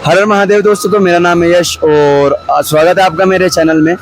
हर हर महादेव दोस्तों। तो मेरा नाम है यश और स्वागत है आपका मेरे चैनल में।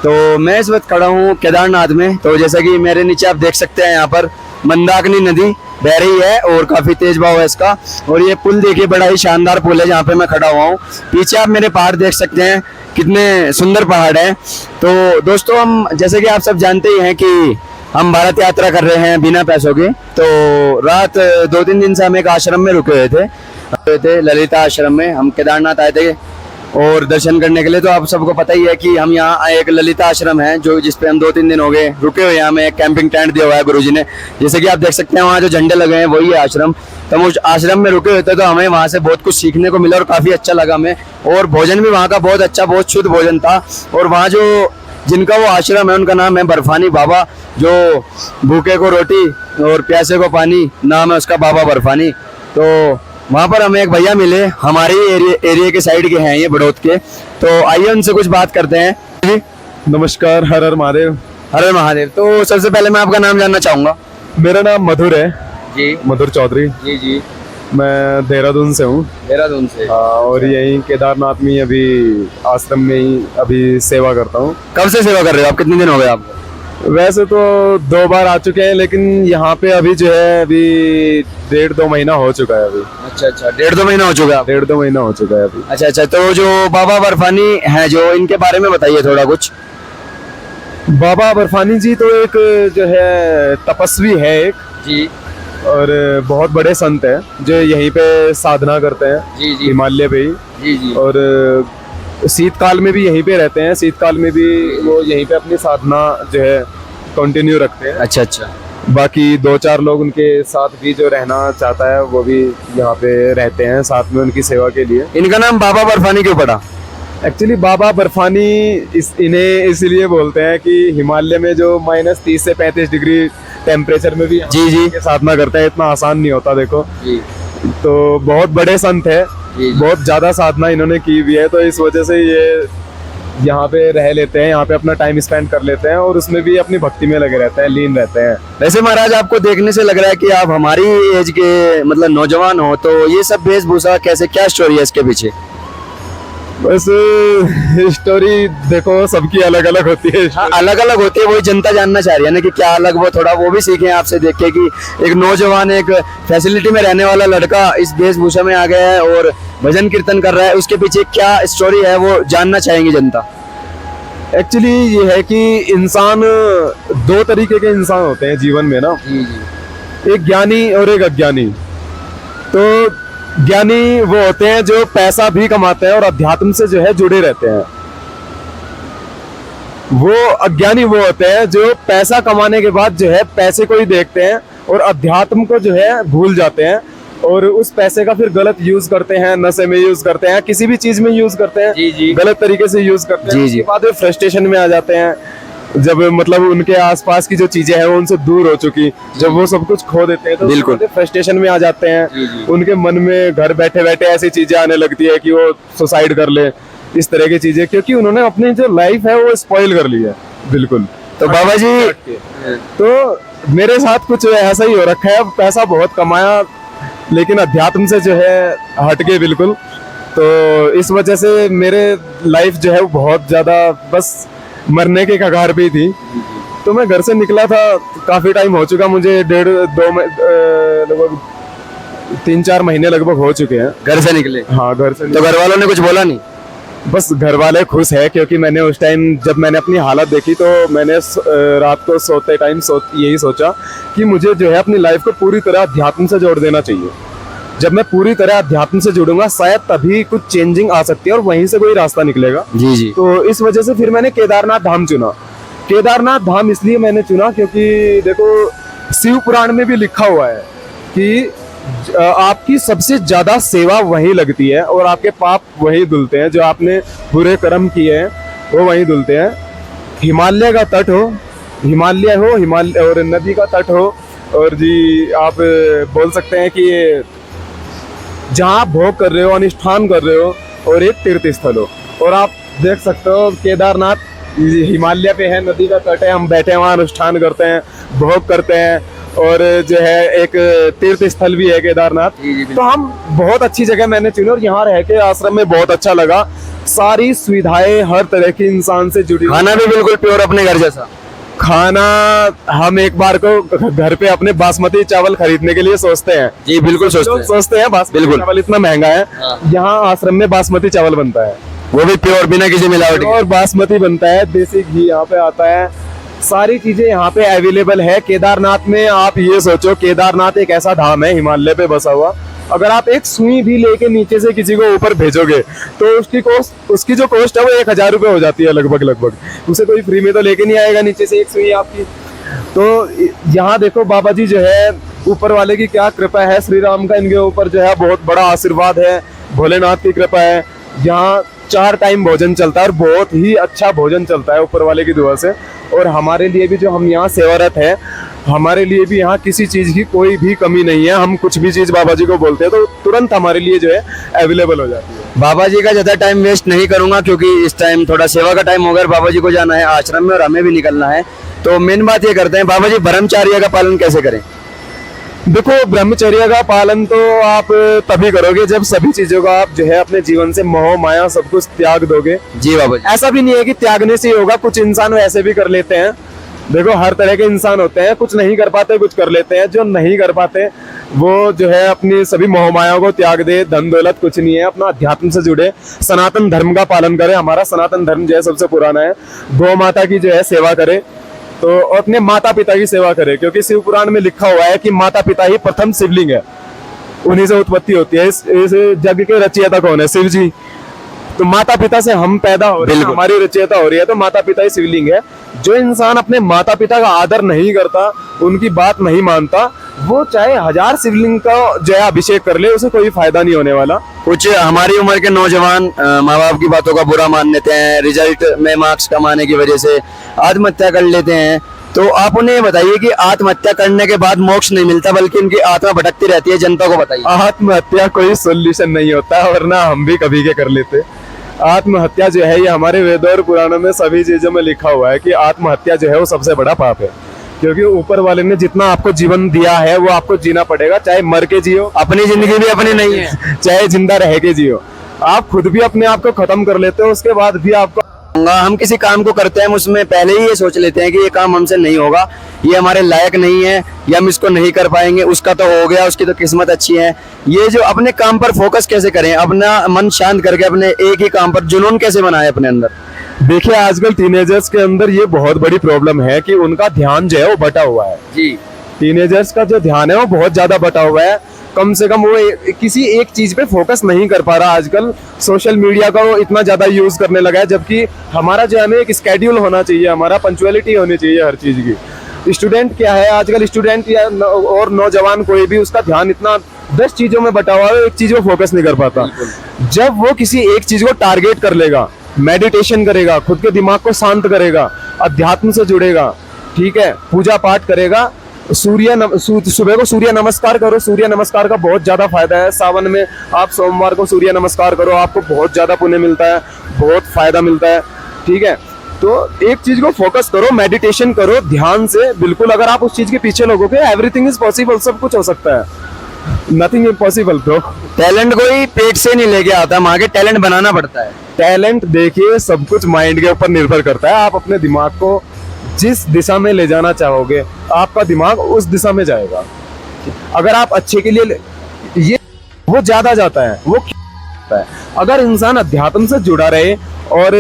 तो मैं इस वक्त खड़ा हूँ केदारनाथ में। तो जैसा कि मेरे नीचे आप देख सकते हैं, यहाँ पर मंदाकिनी नदी बह रही है और काफ़ी तेज बहाव है इसका। और ये पुल देखिए, बड़ा ही शानदार पुल है जहाँ पे मैं खड़ा हुआ हूँ। पीछे आप मेरे पहाड़ देख सकते हैं, कितने सुंदर पहाड़ हैं। तो दोस्तों, हम जैसे कि आप सब जानते ही हैं कि हम भारत यात्रा कर रहे हैं बिना पैसों के। तो रात 2-3 दिन से हम एक आश्रम में रुके हुए थे ललिता आश्रम में। हम केदारनाथ आए थे और दर्शन करने के लिए। तो आप सबको पता ही है कि हम यहाँ एक ललिता आश्रम है जो जिसपे हम 2-3 दिन हो गए रुके हुए हैं। हमें एक कैंपिंग टेंट दिया हुआ है गुरुजी ने। जैसे कि आप देख सकते हैं, वहाँ जो झंडे लगे हैं वही है आश्रम। तो हम उस आश्रम में रुके हुए थे, तो हमें वहाँ से बहुत कुछ सीखने को मिला और काफ़ी अच्छा लगा हमें। और भोजन भी वहाँ का बहुत अच्छा, बहुत शुद्ध भोजन था। और वहाँ जो जिनका वो आश्रम है उनका नाम है बर्फानी बाबा। जो भूखे को रोटी और प्यासे को पानी, नाम है उसका बाबा बर्फानी। तो वहाँ पर हमें एक भैया मिले, हमारे एरिया के साइड के हैं ये, बड़ौद के। तो आइए उनसे कुछ बात करते हैं। जी नमस्कार, हर हर महादेव। हर हर महादेव। तो सबसे पहले मैं आपका नाम जानना चाहूँगा। मेरा नाम मधुर है जी। मधुर चौधरी। जी जी। मैं देहरादून से हूँ। देहरादून से। और यहीं केदारनाथ में ही अभी आश्रम में ही अभी सेवा करता हूँ। कब से सेवा कर रहे हो आप? कितने दिन हो गए आपको? वैसे तो 2 बार आ चुके हैं, लेकिन यहाँ पे अभी जो है अभी 1.5-2 महीना हो चुका है अभी। अच्छा, 1.5-2 महीना हो चुका है। 1.5-2 महीना हो चुका है अभी। अच्छा। तो जो बाबा बर्फानी है, जो इनके बारे में बताइए थोड़ा कुछ। बाबा बर्फानी जी तो एक जो है तपस्वी है एक जी। और बहुत बड़े संत हैं जो यहीं पे साधना करते हैं। जी जी। हिमालय पे ही। जी जी। और शीतकाल में भी यहीं पे रहते हैं। शीतकाल में भी वो यहीं पे अपनी साधना जो है कंटिन्यू रखते हैं। अच्छा। बाकी 2-4 लोग उनके साथ भी जो रहना चाहता है वो भी यहाँ पे रहते हैं साथ में उनकी सेवा के लिए। इनका नाम बाबा बर्फानी क्यों पड़ा? एक्चुअली बाबा बर्फानी इन्हें इसलिए बोलते हैं कि हिमालय में जो -30 से 35 डिग्री टेम्परेचर में भी जी जी साधना करते हैं। इतना आसान नहीं होता देखो जी। तो बहुत बड़े संत है, बहुत ज्यादा साधना इन्होंने की हुई है। तो इस वजह से ये यहाँ पे रह लेते हैं, यहाँ पे अपना टाइम स्पेंड कर लेते हैं और उसमें भी अपनी भक्ति में लगे रहते हैं, लीन रहते हैं। वैसे महाराज, आपको देखने से लग रहा है कि आप हमारी एज के मतलब नौजवान हो। तो ये सब वेशभूषा कैसे, क्या स्टोरी है इसके पीछे? बस स्टोरी देखो, सबकी अलग अलग होती है। हाँ, अलग अलग होती है, वही जनता जानना चाह रही है ना कि क्या अलग, वो थोड़ा वो भी सीखें आपसे देख के कि एक नौजवान, एक फैसिलिटी में रहने वाला लड़का इस वेशभूषा में आ गया है और भजन कीर्तन कर रहा है। उसके पीछे क्या स्टोरी है वो जानना चाहेंगे जनता। एक्चुअली ये है कि इंसान 2 तरीके के इंसान होते हैं जीवन में ना। जी जी। एक ज्ञानी और एक अज्ञानी। तो ज्ञानी वो होते हैं जो पैसा भी कमाते हैं और अध्यात्म से जो है जुड़े रहते हैं। वो अज्ञानी वो होते हैं जो पैसा कमाने के बाद जो है पैसे को ही देखते हैं और अध्यात्म को जो है भूल जाते हैं और उस पैसे का फिर गलत यूज करते हैं, नशे में यूज करते हैं, किसी भी चीज में यूज करते हैं। जी जी। गलत तरीके से यूज करते हैं। उसके बाद वे फ्रस्ट्रेशन में आ जाते हैं, जब मतलब उनके आसपास की जो चीजें हैं वो उनसे दूर हो चुकी, जब वो सब कुछ खो देते हैं तो बिल्कुल फ्रस्ट्रेशन में आ जाते हैं। उनके मन में घर बैठे बैठे ऐसी चीजें आने लगती है कि वो सुसाइड कर ले, इस तरह की चीजें, क्योंकि उन्होंने अपनी जो लाइफ है वो स्पॉइल कर ली है। बिल्कुल। तो बाबा जी, तो मेरे साथ कुछ ऐसा ही हो रखा है। पैसा बहुत कमाया लेकिन अध्यात्म से जो है हट गए बिल्कुल। तो इस वजह से मेरे लाइफ जो है वो बहुत ज्यादा बस मरने के कगार पे ही थी। तो मैं घर से निकला था, काफी टाइम हो चुका मुझे, 1.5-2 लगभग 3-4 महीने लगभग हो चुके हैं घर से निकले। हाँ, घर से। तो घर वालों ने कुछ बोला नहीं? बस घर वाले खुश है, क्योंकि मैंने उस टाइम जब मैंने अपनी हालत देखी तो मैंने रात को सोते टाइम यही सोचा कि मुझे जो है अपनी लाइफ को पूरी तरह अध्यात्म से जोड़ देना चाहिए। जब मैं पूरी तरह अध्यात्म से जुड़ूंगा शायद तभी कुछ चेंजिंग आ सकती है और वहीं से कोई रास्ता निकलेगा। जी जी। तो इस वजह से फिर मैंने केदारनाथ धाम चुना। केदारनाथ धाम इसलिए मैंने चुना क्योंकि देखो, शिव पुराण में भी लिखा हुआ है कि आपकी सबसे ज्यादा सेवा वहीं लगती है और आपके पाप वहीं धुलते हैं, जो आपने बुरे कर्म किए हैं वो वहीं धुलते हैं। हिमालय का तट हो, हिमालय और नदी का तट हो, और जी आप बोल सकते हैं कि जहाँ आप भोग कर रहे हो, अनुष्ठान कर रहे हो, और एक तीर्थ स्थल हो। और आप देख सकते हो केदारनाथ हिमालय पे है, नदी का तट है, हम बैठे वहाँ अनुष्ठान करते हैं, भोग करते हैं और जो है एक तीर्थ स्थल भी है केदारनाथ। जी, बिल्कुल। तो हम बहुत अच्छी जगह मैंने चुनी और यहाँ रह के आश्रम में बहुत अच्छा लगा। सारी सुविधाएं हर तरह की इंसान से जुड़ी हुई। खाना भी बिल्कुल प्योर अपने घर जैसा। खाना हम एक बार को घर पे अपने बासमती चावल खरीदने के लिए सोचते हैं। जी बिल्कुल लोग सोचते हैं। सोचते हैं बासमती बिल्कुल। चावल इतना महंगा है। हाँ। यहाँ आश्रम में बासमती चावल बनता है वो भी प्योर बिना किसी मिलावट के। और बासमती बनता है, देसी घी यहाँ पे आता है, सारी चीजें यहाँ पे अवेलेबल है। केदारनाथ में आप ये सोचो, केदारनाथ एक ऐसा धाम है हिमालय पे बसा हुआ, अगर आप एक सुई भी लेके नीचे से किसी को ऊपर भेजोगे तो उसकी जो कॉस्ट है वो 1000 रुपये हो जाती है लगभग। उसे कोई फ्री में तो लेके नहीं आएगा नीचे से एक सुई आपकी। तो यहाँ देखो बाबा जी जो है, ऊपर वाले की क्या कृपा है, श्री राम का इनके ऊपर जो है बहुत बड़ा आशीर्वाद है, भोलेनाथ की कृपा है। यहाँ 4 टाइम भोजन चलता है और बहुत ही अच्छा भोजन चलता है ऊपर वाले की दुआ से। और हमारे लिए भी जो हम यहाँ सेवारत है, हमारे लिए भी यहाँ किसी चीज की कोई भी कमी नहीं है। हम कुछ भी चीज बाबा जी को बोलते हैं तो तुरंत हमारे लिए जो है अवेलेबल हो जाती है। बाबा जी का ज्यादा टाइम वेस्ट नहीं करूंगा क्योंकि इस टाइम थोड़ा सेवा का टाइम हो गया, बाबा जी को जाना है आश्रम में और हमें भी निकलना है। तो मेन बात ये करते हैं बाबा जी, ब्रह्मचर्य का पालन कैसे करें? देखो, ब्रह्मचर्य का पालन तो आप तभी करोगे जब सभी चीजों का आप जो है अपने जीवन से मोह माया सब कुछ त्याग दोगे। जी बाबा जी। ऐसा भी नहीं है कि त्यागने से ही होगा, कुछ इंसान वैसे भी कर लेते हैं। देखो, हर तरह के इंसान होते हैं, कुछ नहीं कर पाते कुछ कर लेते हैं। जो नहीं कर पाते वो जो है अपनी सभी मोह माया को त्याग दे, धन दौलत कुछ नहीं है, अपना अध्यात्म से जुड़े, सनातन धर्म का पालन करे। हमारा सनातन धर्म जो है सबसे पुराना है। गौ माता की जो है सेवा करे, तो अपने माता पिता की सेवा करे, क्योंकि शिव पुराण में लिखा हुआ है कि माता पिता ही प्रथम शिवलिंग है, उन्हीं से उत्पत्ति होती है। इस जग के रचयिता कौन है? शिव जी। तो माता पिता से हम पैदा हो रहे हैं, हमारी रचयिता हो रही है, तो माता पिता ही शिवलिंग है। जो इंसान अपने माता पिता का आदर नहीं करता, उनकी बात नहीं मानता, वो चाहे 1000 शिवलिंग का जो है अभिषेक कर ले, उसे कोई फायदा नहीं होने वाला। कुछ हमारी उम्र के नौजवान माँ बाप की बातों का बुरा मान लेते हैं, रिजल्ट में मार्क्स कमाने की वजह से आत्महत्या कर लेते हैं। तो आप उन्हें बताइए कि आत्महत्या करने के बाद मोक्ष नहीं मिलता, बल्कि उनकी आत्मा भटकती रहती है। जनता को बताइए। आत्महत्या कोई सोल्यूशन नहीं होता, वरना हम भी कभी के कर लेते। आत्महत्या जो है ये हमारे वेदों और पुराणों में सभी चीजों में लिखा हुआ है कि आत्महत्या जो है वो सबसे बड़ा पाप है। क्योंकि ऊपर वाले ने जितना आपको जीवन दिया है वो आपको जीना पड़ेगा, चाहे मर के जियो, अपनी जिंदगी भी अपनी नहीं है, चाहे जिंदा रह के जियो। आप खुद भी अपने आप को खत्म कर लेते हो, उसके बाद भी आपको हम किसी काम को करते हैं उसमें पहले ही ये सोच लेते हैं कि ये काम हमसे नहीं होगा, ये हमारे लायक नहीं है, या हम इसको नहीं कर पाएंगे। उसका तो हो गया, उसकी तो किस्मत अच्छी है। ये जो अपने काम पर फोकस कैसे करें, अपना मन शांत करके अपने एक ही काम पर जुनून कैसे बनाए अपने अंदर? देखिए, आजकल टीनेजर्स के अंदर ये बहुत बड़ी प्रॉब्लम है कि उनका ध्यान जो है वो बटा हुआ है। जी। टीनेजर्स का जो ध्यान है वो बहुत ज्यादा बटा हुआ है। कम से कम वो किसी एक चीज पे फोकस नहीं कर पा रहा। आजकल सोशल मीडिया का वो इतना ज्यादा यूज करने लगा है, जबकि हमारा जो हमें एक स्केड्यूल होना चाहिए, हमारा पंक्चुअलिटी होनी चाहिए हर चीज की। स्टूडेंट क्या है आजकल, स्टूडेंट या और नौजवान कोई भी, उसका ध्यान इतना 10 चीजों में बटा हुआ है, एक चीज को फोकस नहीं कर पाता। जब वो किसी एक चीज को टारगेट कर लेगा, मेडिटेशन करेगा, खुद के दिमाग को शांत करेगा, अध्यात्म से जुड़ेगा, ठीक है, पूजा पाठ करेगा, सुबह को सूर्य नमस्कार करो। सूर्य नमस्कार का बहुत ज्यादा फायदा है। सावन में आप सोमवार को सूर्य नमस्कार करो, आपको बहुत ज्यादा पुण्य मिलता है, बहुत फायदा मिलता है, ठीक है। तो एक चीज को फोकस करो, मेडिटेशन करो ध्यान से, बिल्कुल। अगर आप उस चीज के पीछे लगोगे, एवरीथिंग इज पॉसिबल, सब कुछ हो सकता है, नथिंग इम्पॉसिबल ब्रो। टैलेंट कोई पेट से नहीं लेके आता, वहां के टैलेंट बनाना पड़ता है। टैलेंट देखिए सब कुछ माइंड के ऊपर निर्भर करता है। आप अपने दिमाग को जिस दिशा में ले जाना चाहोगे, आपका दिमाग उस दिशा में जाएगा। अगर आप अच्छे के लिए ये वो ज्यादा जाता है, वो है। अगर इंसान अध्यात्म से जुड़ा रहे और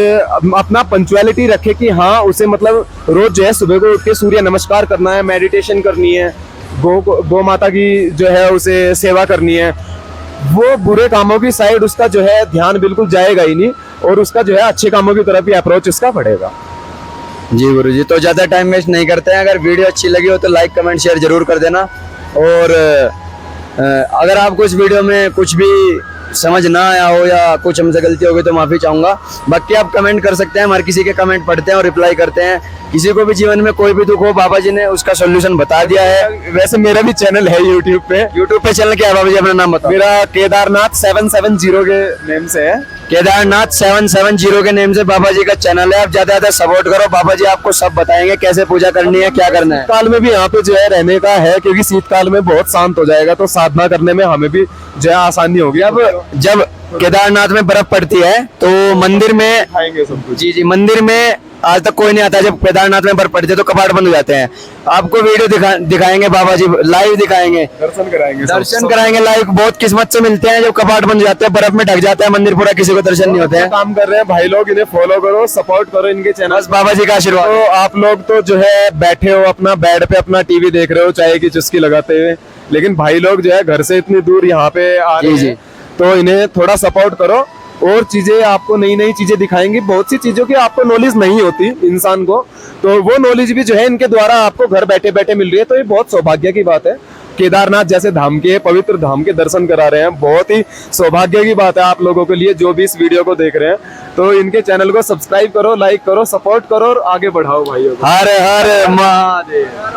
अपना पंक्चुअलिटी रखे कि हाँ, उसे मतलब रोज जो है सुबह को उठ के सूर्य नमस्कार करना है, मेडिटेशन करनी है, गौ माता की जो है उसे सेवा करनी है, वो बुरे कामों की साइड उसका जो है ध्यान बिल्कुल जाएगा ही नहीं, और उसका जो है अच्छे कामों की तरफ ही अप्रोच उसका बढ़ेगा। जी गुरुजी, तो ज्यादा टाइम वेस्ट नहीं करते हैं। अगर वीडियो अच्छी लगी हो तो लाइक कमेंट शेयर जरूर कर देना, और अगर आपको इस वीडियो में कुछ भी समझ ना आया हो या कुछ हमसे गलती हो गई तो माफी चाहूंगा। बाकी आप कमेंट कर सकते हैं, हर किसी के कमेंट पढ़ते हैं और रिप्लाई करते हैं। किसी को भी जीवन में कोई भी दुख हो, बाबा जी ने उसका सोल्यूशन बता दिया है। वैसे मेरा भी चैनल है यूट्यूब पे चैनल क्या है बाबा जी, अपना नाम बताओ। मेरा केदारनाथ 770 के नेम से है। केदारनाथ 770 के नेम से बाबा जी का चैनल है। आप ज्यादा ज्यादा सपोर्ट करो, बाबा जी आपको सब बताएंगे कैसे पूजा करनी है, क्या करना है। काल में भी यहाँ पे जो है रहने का है, क्योंकि शीतकाल में बहुत शांत हो जाएगा, तो साधना करने में हमें भी जो है आसानी होगी। अब जब केदारनाथ में बर्फ पड़ती है तो मंदिर में, खाएंगे सब कुछ। जी जी, मंदिर में आज तक कोई नहीं आता। जब केदारनाथ में बर्फ पड़ती है तो कपाट बंद हो जाते हैं। आपको वीडियो दिखाएंगे बाबा जी, लाइव दिखाएंगे, दर्शन कराएंगे, दर्शन कराएंगे लाइव। बहुत किस्मत से मिलते हैं जब कपाट बंद हो जाते हैं, बर्फ में ढक जाता है मंदिर पूरा, किसी को दर्शन नहीं होते हैं। काम कर रहे हैं भाई लोग, इन्हें फॉलो करो, सपोर्ट करो इनके चैनल। बस बाबा जी का आशीर्वाद। तो आप लोग तो जो है बैठे हो अपना बेड पे, अपना टीवी देख रहे हो चाय की चुस्की लगाते हुए, लेकिन भाई लोग जो है घर से इतनी दूर यहाँ पे आ रहे जी, हैं, तो इन्हें थोड़ा सपोर्ट करो। और चीजें आपको नई नई चीजें दिखाएंगी, बहुत सी चीजों की आपको नॉलेज नहीं होती इंसान को, तो वो नॉलेज भी जो है इनके द्वारा आपको घर बैठे बैठे मिल रही है। तो ये बहुत सौभाग्य की बात है। केदारनाथ जैसे धाम के, पवित्र धाम के दर्शन करा रहे हैं, बहुत ही सौभाग्य की बात है आप लोगों के लिए जो भी इस वीडियो को देख रहे हैं। तो इनके चैनल को सब्सक्राइब करो, लाइक करो, सपोर्ट करो और आगे बढ़ाओ भाइयों को। हर हर महादेव।